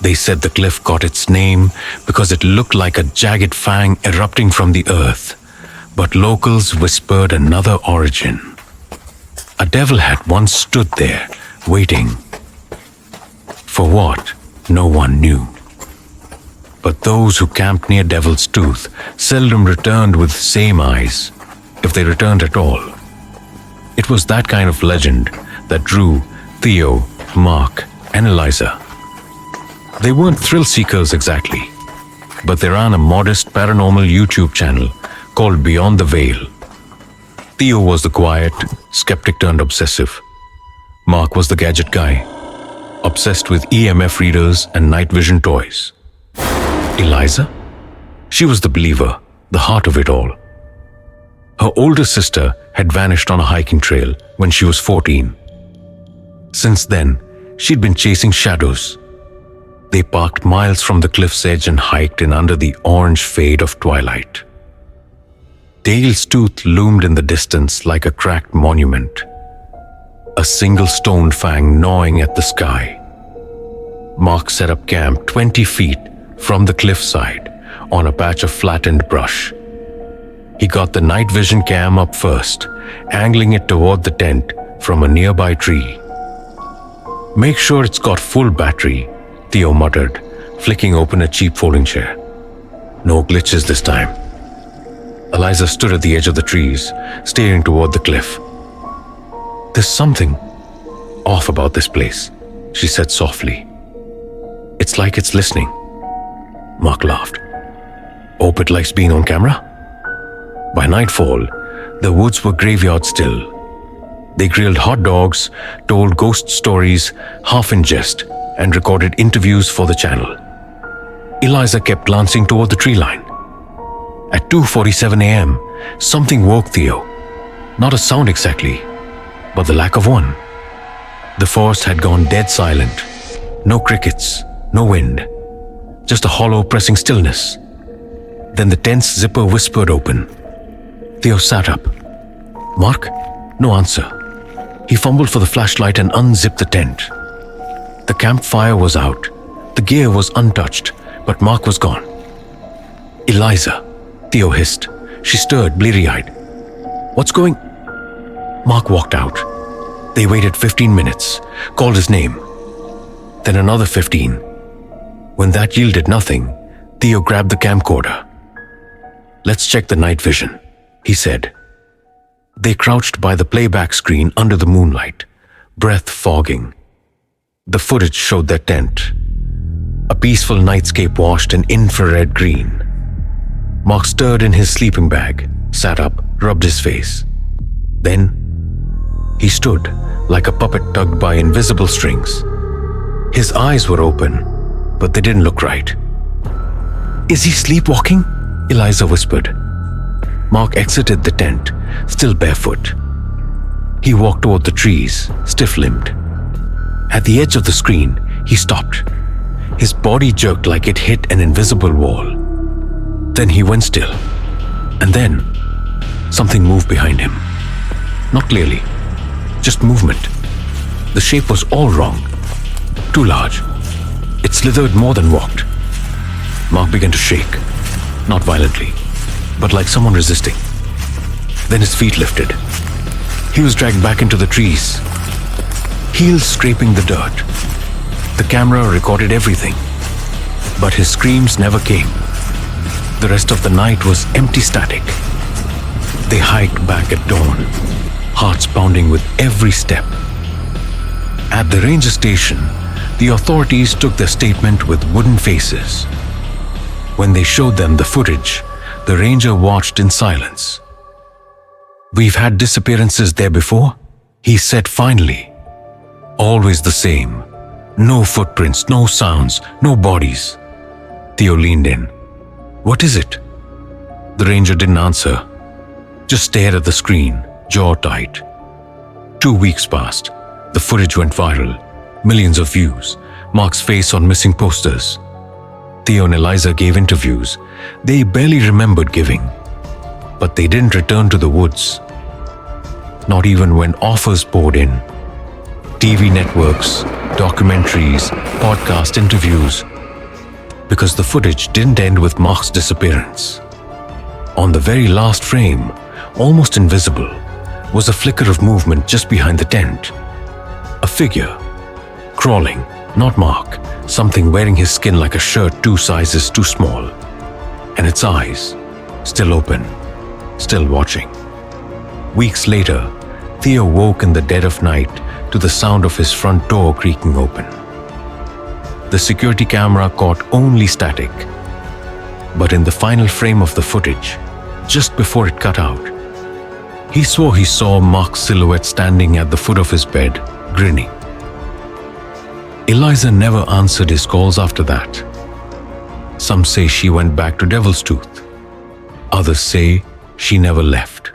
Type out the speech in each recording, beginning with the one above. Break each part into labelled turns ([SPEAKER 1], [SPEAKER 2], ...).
[SPEAKER 1] They said the cliff got its name because it looked like a jagged fang erupting from the earth, but locals whispered another origin. A devil had once stood there, waiting. For what? No one knew. But those who camped near Devil's Tooth seldom returned with same eyes, if they returned at all. It was that kind of legend that drew Theo, Mark, and Eliza. They weren't thrill seekers exactly, but they ran a modest paranormal YouTube channel called Beyond the Veil. Theo was the quiet, skeptic turned obsessive. Mark was the gadget guy, obsessed with EMF readers and night vision toys. Eliza? She was the believer, the heart of it all. Her older sister had vanished on a hiking trail when she was 14. Since then, she'd been chasing shadows. They parked miles from the cliff's edge and hiked in under the orange fade of twilight. Dale's Tooth loomed in the distance like a cracked monument, a single stone fang gnawing at the sky. Mark set up camp 20 feet from the cliffside on a patch of flattened brush. He got the night vision cam up first, angling it toward the tent from a nearby tree. "Make sure it's got full battery," Theo muttered, flicking open a cheap folding chair. "No glitches this time." Eliza stood at the edge of the trees, staring toward the cliff. "There's something off about this place," she said softly. "It's like it's listening." Mark laughed. "Hope it likes being on camera?" By nightfall, the woods were graveyard still. They grilled hot dogs, told ghost stories, half in jest, and recorded interviews for the channel. Eliza kept glancing toward the tree line. At 2:47 a.m., something woke Theo. Not a sound exactly, but the lack of one. The forest had gone dead silent. No crickets, no wind. Just a hollow pressing stillness. Then the tent's zipper whispered open. Theo sat up. "Mark?" No answer. He fumbled for the flashlight and unzipped the tent. The campfire was out. The gear was untouched, but Mark was gone. "Eliza," Theo hissed. She stirred, bleary-eyed. "What's going?" Mark walked out. They waited 15 minutes, called his name. Then another 15. When that yielded nothing, Theo grabbed the camcorder. "Let's check the night vision," he said. They crouched by the playback screen under the moonlight, breath fogging. The footage showed their tent, a peaceful nightscape washed in infrared green. Mark stirred in his sleeping bag, sat up, rubbed his face. Then he stood like a puppet tugged by invisible strings. His eyes were open, but they didn't look right. "Is he sleepwalking?" Eliza whispered. Mark exited the tent, still barefoot. He walked toward the trees, stiff-limbed. At the edge of the screen, he stopped. His body jerked like it hit an invisible wall. Then he went still. And then, something moved behind him. Not clearly, just movement. The shape was all wrong. Too large. It slithered more than walked. Mark began to shake. Not violently, but like someone resisting. Then his feet lifted. He was dragged back into the trees, heels scraping the dirt. The camera recorded everything, but his screams never came. The rest of the night was empty static. They hiked back at dawn, hearts pounding with every step. At the ranger station, the authorities took their statement with wooden faces. When they showed them the footage, the ranger watched in silence. "We've had disappearances there before," he said finally. "Always the same. No footprints, no sounds, no bodies." Theo leaned in. "What is it?" The ranger didn't answer, just stared at the screen, jaw tight. 2 weeks passed. The footage went viral. Millions of views. Mark's face on missing posters. Theo and Eliza gave interviews. They barely remembered giving. But they didn't return to the woods. Not even when offers poured in. TV networks, documentaries, podcast interviews, because the footage didn't end with Mark's disappearance. On the very last frame, almost invisible, was a flicker of movement just behind the tent. A figure, crawling, not Mark, something wearing his skin like a shirt 2 sizes too small. And its eyes, still open, still watching. Weeks later, Theo woke in the dead of night to the sound of his front door creaking open. The security camera caught only static, but in the final frame of the footage, just before it cut out, he swore he saw Mark's silhouette standing at the foot of his bed, grinning. Eliza never answered his calls after that. Some say she went back to Devil's Tooth. Others say she never left.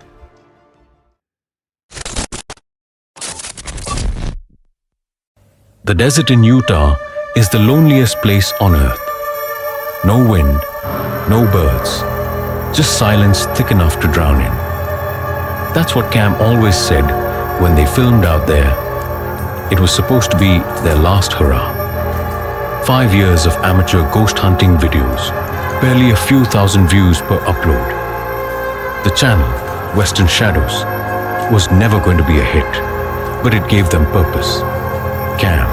[SPEAKER 1] The desert in Utah is the loneliest place on earth. No wind, no birds, just silence thick enough to drown in. That's what Cam always said when they filmed out there. It was supposed to be their last hurrah. 5 years of amateur ghost hunting videos, barely a few thousand views per upload. The channel, Western Shadows, was never going to be a hit, but it gave them purpose. Cam,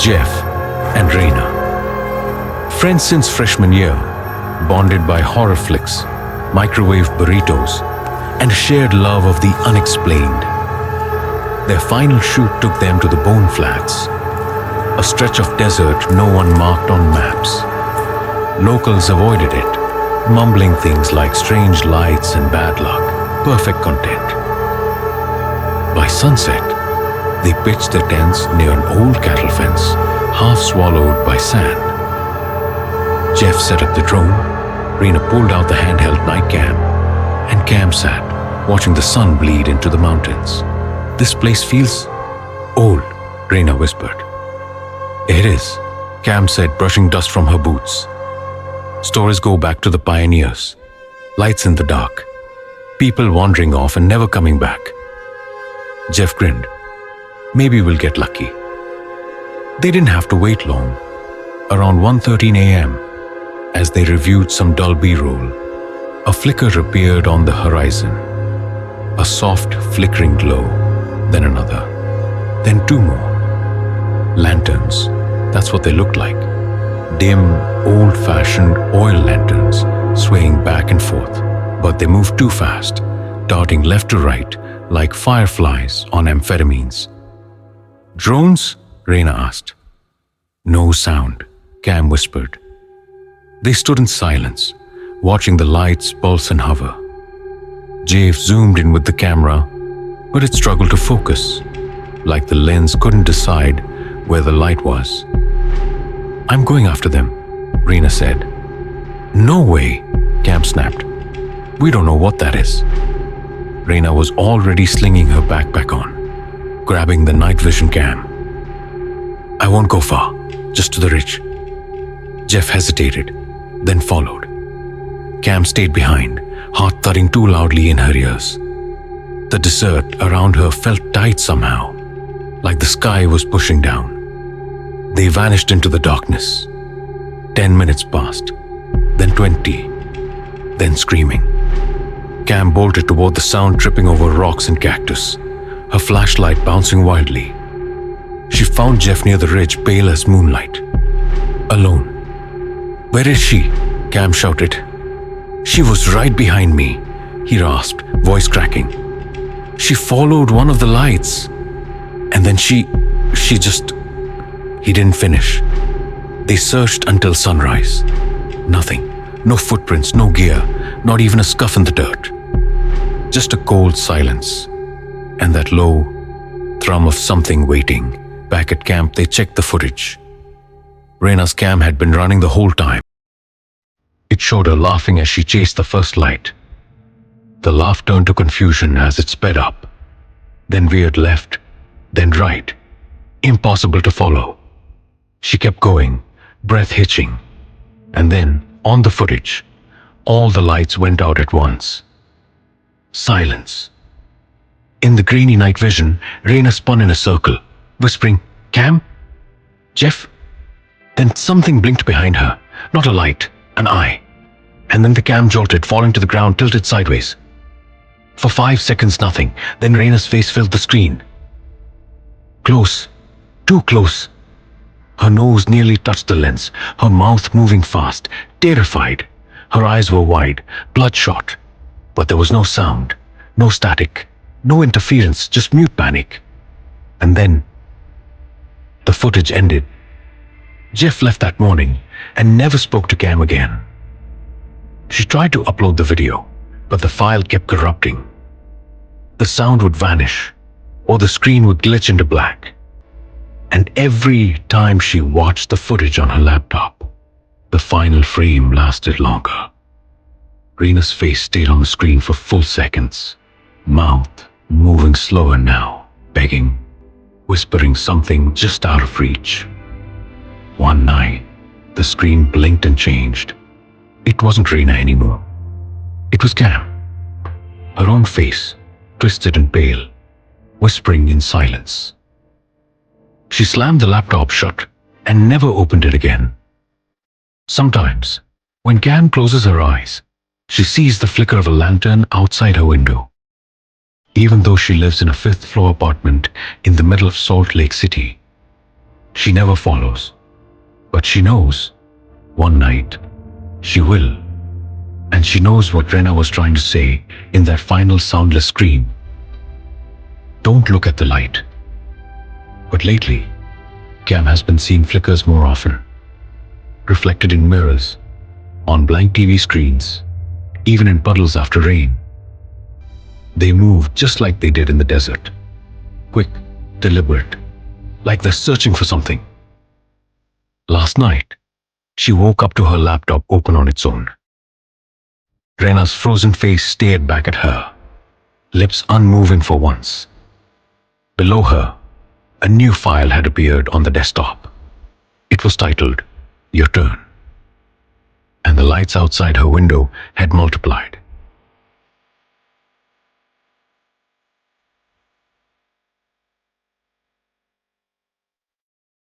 [SPEAKER 1] Jeff, and Raina. Friends since freshman year, bonded by horror flicks, microwave burritos, and a shared love of the unexplained. Their final shoot took them to the Bone Flats, a stretch of desert no one marked on maps. Locals avoided it, mumbling things like strange lights and bad luck, perfect content. By sunset, they pitched their tents near an old cattle fence, half swallowed by sand. Jeff set up the drone, Raina pulled out the handheld night cam, and Cam sat, watching the sun bleed into the mountains. "This place feels old," Raina whispered. "It is," Cam said, brushing dust from her boots. "Stories go back to the pioneers. Lights in the dark. People wandering off and never coming back." Jeff grinned. "Maybe we'll get lucky." They didn't have to wait long. Around 1:13 a.m., as they reviewed some dull B-roll, a flicker appeared on the horizon. A soft, flickering glow, then another, then 2 more. Lanterns, that's what they looked like. Dim, old-fashioned oil lanterns swaying back and forth, but they moved too fast, darting left to right like fireflies on amphetamines. "Drones?" Raina asked. "No sound," Cam whispered. They stood in silence, watching the lights pulse and hover. Jave zoomed in with the camera, but it struggled to focus, like the lens couldn't decide where the light was. "I'm going after them," Raina said. "No way," Cam snapped. "We don't know what that is." Raina was already slinging her backpack on, grabbing the night vision cam. "I won't go far, just to the ridge." Jeff hesitated, then followed. Cam stayed behind, heart thudding too loudly in her ears. The desert around her felt tight somehow, like the sky was pushing down. They vanished into the darkness. 10 minutes passed, then 20, then screaming. Cam bolted toward the sound, tripping over rocks and cactus, her flashlight bouncing wildly. She found Jeff near the ridge, pale as moonlight. Alone. "Where is she?" Cam shouted. "She was right behind me," he rasped, voice cracking. "She followed one of the lights. And then she just..." He didn't finish. They searched until sunrise. Nothing. No footprints, no gear, not even a scuff in the dirt. Just a cold silence. And that low thrum of something waiting. Back at camp, they checked the footage. Raina's cam had been running the whole time. It showed her laughing as she chased the first light. The laugh turned to confusion as it sped up, then veered left, then right. Impossible to follow. She kept going, breath hitching. And then, on the footage, all the lights went out at once. Silence. In the grainy night vision, Raina spun in a circle, whispering, "Cam? Jeff?" Then something blinked behind her. Not a light, an eye. And then the cam jolted, falling to the ground, tilted sideways. For 5 seconds, nothing. Then Raina's face filled the screen. Close. Too close. Her nose nearly touched the lens, her mouth moving fast, terrified. Her eyes were wide, bloodshot. But there was no sound, no static, no interference, just mute panic. And then the footage ended. Jeff left that morning and never spoke to Cam again. She tried to upload the video, but the file kept corrupting. The sound would vanish, or the screen would glitch into black. And every time she watched the footage on her laptop, the final frame lasted longer. Rena's face stayed on the screen for full seconds, mouth moving slower now, begging, whispering something just out of reach. One night, the screen blinked and changed. It wasn't Rena anymore. It was Cam. Her own face, twisted and pale, whispering in silence. She slammed the laptop shut and never opened it again. Sometimes, when Cam closes her eyes, she sees the flicker of a lantern outside her window. Even though she lives in a fifth-floor apartment in the middle of Salt Lake City, she never follows. But she knows, one night, she will. And she knows what Rena was trying to say in that final soundless scream. Don't look at the light. But lately, Cam has been seeing flickers more often. Reflected in mirrors, on blank TV screens, even in puddles after rain. They move just like they did in the desert. Quick, deliberate, like they're searching for something. Last night, she woke up to her laptop open on its own. Rena's frozen face stared back at her, lips unmoving for once. Below her, a new file had appeared on the desktop. It was titled, "Your Turn." And the lights outside her window had multiplied.